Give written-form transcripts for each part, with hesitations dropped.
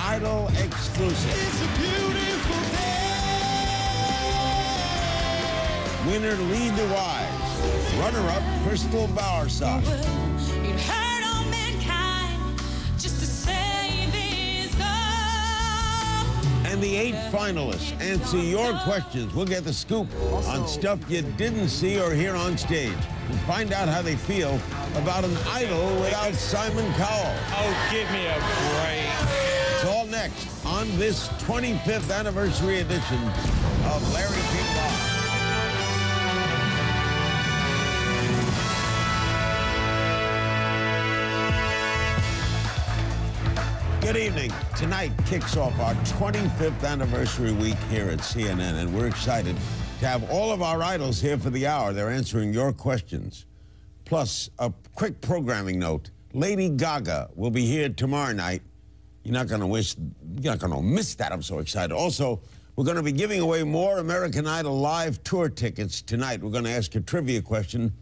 Idol exclusive. It's a beautiful day. Winner Lee DeWise. Runner-up Crystal Bowersock. It hurt all mankind just to save his love. And the 8 finalists answer your questions. We'll get the scoop on stuff you didn't see or hear on stage. And find out how they feel about an idol without Simon Cowell. Oh, give me a break. It's all next on this 25th anniversary edition of Larry King Live. Good evening. Tonight kicks off our 25th anniversary week here at CNN, and we're excited to have all of our idols here for the hour. They're answering your questions. Plus, a quick programming note. Lady Gaga will be here tomorrow night. You're not going to miss that. I'm so excited. Also, we're going to be giving away more American Idol live tour tickets tonight. We're going to ask a trivia question.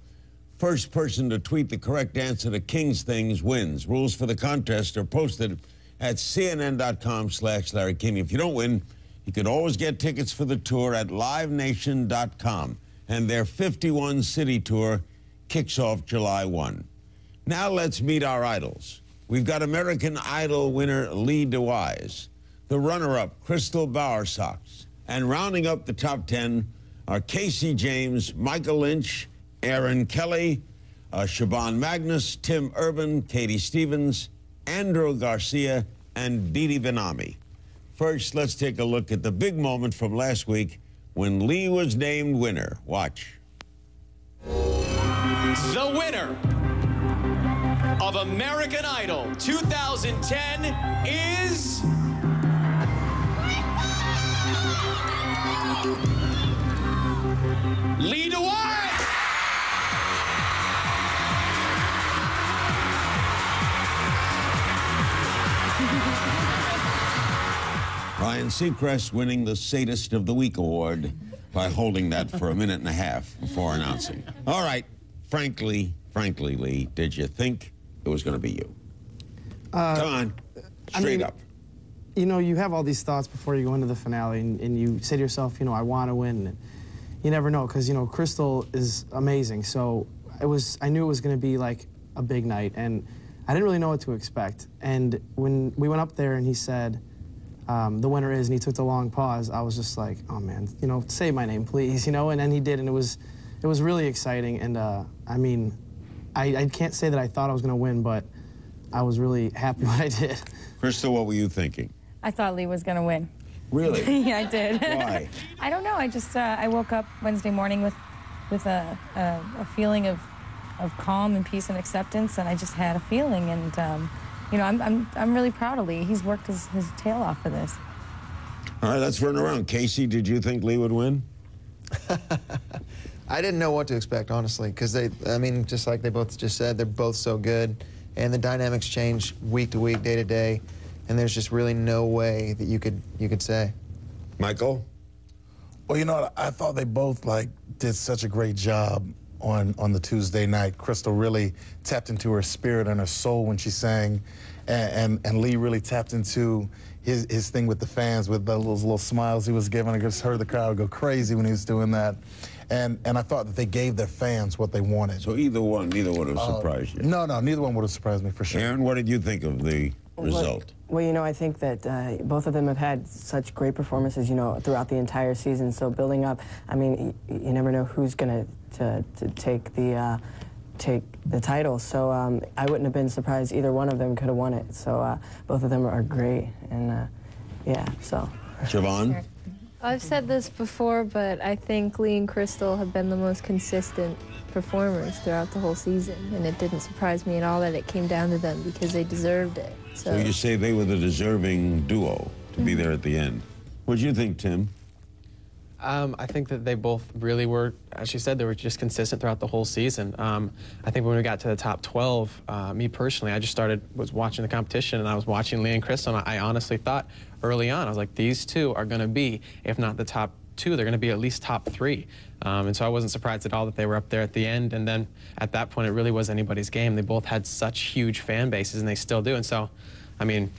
First person to tweet the correct answer to King's Things wins. Rules for the contest are posted at cnn.com/Larry King. If you don't win, you can always get tickets for the tour at livenation.com. And their 51-city tour kicks off July 1. Now let's meet our idols. We've got American Idol winner Lee DeWise, the runner-up Crystal Bowersock, and rounding up the top 10 are Casey James, Michael Lynch, Aaron Kelly, Siobhan Magnus, Tim Urban, Katie Stevens, Andrew Garcia, and Didi Benami. First, let's take a look at the big moment from last week when Lee was named winner. Watch. The winner of American Idol 2010 is... Lee DeWise! Ryan Seacrest winning the Sadist of the Week award by holding that for a minute and a half before announcing. All right, frankly, Lee, did you think it was going to be you? Come on, straight up. You know, you have all these thoughts before you go into the finale, and you say to yourself, you know, I want to win. And you never know, because, you know, Crystal is amazing. So I knew it was going to be like a big night, and I didn't really know what to expect. And when we went up there and he said, the winner is, and he took the long pause, I was just like, oh man, you know, say my name, please, you know, and then he did, and it was really exciting, and I mean, I can't say that I thought I was going to win, but I was really happy when I did. Crystal, what were you thinking? I thought Lee was going to win. Really? Yeah, I did. Why? I don't know, I just, I woke up Wednesday morning with a feeling of calm and peace and acceptance, and I just had a feeling, and you know, I'm really proud of Lee. He's worked his tail off for this. All right, let's run around. Casey, did you think Lee would win? I didn't know what to expect, honestly, because I mean, just like they both just said, they're both so good, and the dynamics change week to week, day to day, and there's just really no way that you could say. Michael? Well, you know, I thought they both did such a great job on the Tuesday night. Crystal really tapped into her spirit and her soul when she sang, and Lee really tapped into his thing with the fans with those little smiles he was giving. I just heard the crowd go crazy when he was doing that. And I thought that they gave their fans what they wanted. So neither one would have surprised you? No, neither one would have surprised me for sure. Aaron, what did you think of the result? Well, you know, I think that both of them have had such great performances, you know, throughout the entire season. So building up, I mean, you never know who's going to take the title. So I wouldn't have been surprised either one of them could have won it. So both of them are great, and yeah. So. Siobhan? I've said this before, but I think Lee and Crystal have been the most consistent performers throughout the whole season, and it didn't surprise me at all that it came down to them because they deserved it. So you say they were the deserving duo to be there at the end. What do you think, Tim? I think that they both really were, as you said, they were just consistent throughout the whole season. I think when we got to the top 12, me personally, I just was watching the competition, and I was watching Lee and Crystal, and I honestly thought early on, I was like, these two are going to be, if not the top 2, they're going to be at least top 3. And so I wasn't surprised at all that they were up there at the end. And then at that point, it really was anybody's game. They both had such huge fan bases, and they still do. And so, I mean,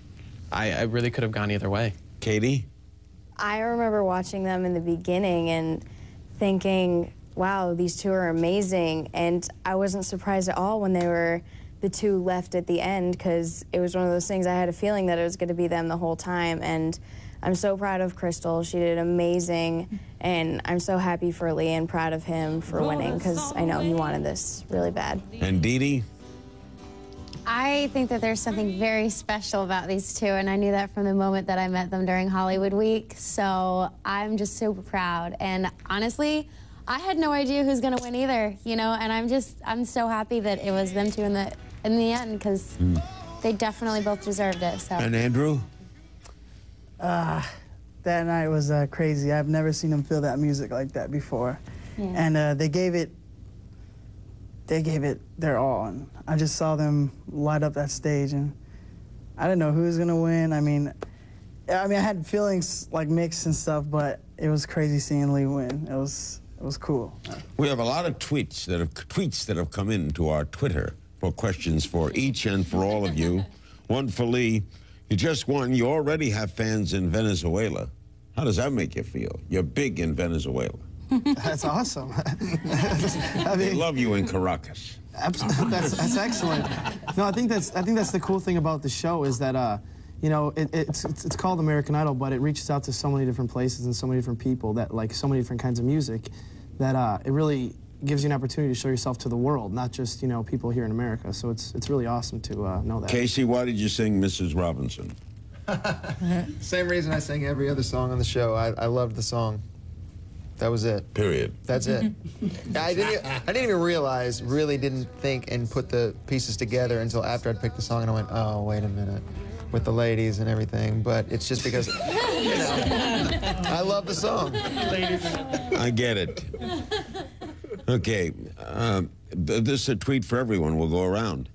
I really could have gone either way. Katie? I remember watching them in the beginning and thinking, wow, these two are amazing. And I wasn't surprised at all when they were the two left at the end, because it was one of those things I had a feeling that it was going to be them the whole time. And I'm so proud of Crystal. She did amazing. And I'm so happy for Lee and proud of him for winning, because I know he wanted this really bad. And Dee Dee? I think that there's something very special about these two, and I knew that from the moment that I met them during Hollywood Week, so I'm just super proud. And honestly, I had no idea who's gonna win either, you know, and I'm so happy that it was them two in the end, because they definitely both deserved it, so. And Andrew? That night was crazy. I've never seen them feel that music like that before. Yeah. And they gave it their all, and I just saw them light up that stage, and I didn't know who was gonna win. I mean, I had feelings like mixed and stuff, but it was crazy seeing Lee win. It was cool. We have a lot of tweets that have come into our Twitter for questions for each and for all of you. One for Lee. You just won. You already have fans in Venezuela. How does that make you feel? You're big in Venezuela. That's awesome. They love you in Caracas. Absolutely, that's excellent. No, I think that's the cool thing about the show is that you know, it's called American Idol, but it reaches out to so many different places and so many different people that like so many different kinds of music that it really gives you an opportunity to show yourself to the world, not just, you know, people here in America. So it's really awesome to know that. Casey, why did you sing Mrs. Robinson? Same reason I sang every other song on the show. I loved the song. That was it. Period. That's it. I didn't even realize, really didn't think and put the pieces together until after I'd picked the song, and I went, oh, wait a minute, with the ladies and everything. But it's just because, you know, I love the song. I get it. Okay, this is a tweet for everyone. We'll go around.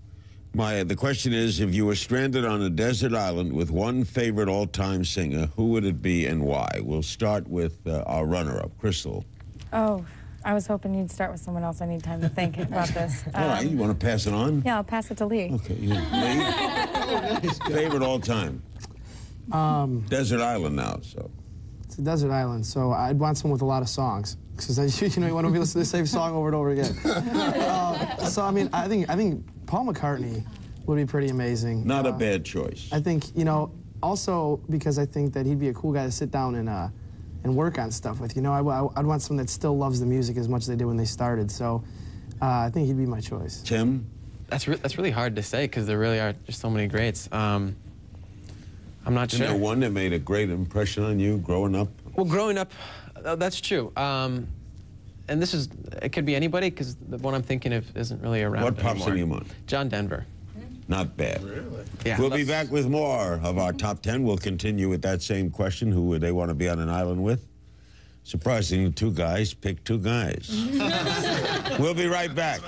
The question is, if you were stranded on a desert island with one favorite all-time singer, who would it be and why? We'll start with our runner-up, Crystal. Oh, I was hoping you'd start with someone else. I need time to think about this. All right, you want to pass it on? Yeah, I'll pass it to Lee. Okay, Lee? Favorite all-time? Desert island now, so. It's a desert island, so I'd want someone with a lot of songs, because you know you want to be listening to the same song over and over again. So I mean, I think Paul McCartney would be pretty amazing. Not a bad choice. I think, you know, also because I think that he'd be a cool guy to sit down and work on stuff with. You know, I'd want someone that still loves the music as much as they did when they started. So I think he'd be my choice. Tim? That's really hard to say, because there really are just so many greats. I'm not sure. Is there one that made a great impression on you growing up? Well, growing up, that's true. And it could be anybody, because the one I'm thinking of isn't really around What pops in your mind? John Denver. Not bad. Really? Yeah. We'll be back with more of our top 10. We'll continue with that same question. Who would they want to be on an island with? Surprisingly, two guys picked two guys. We'll be right back.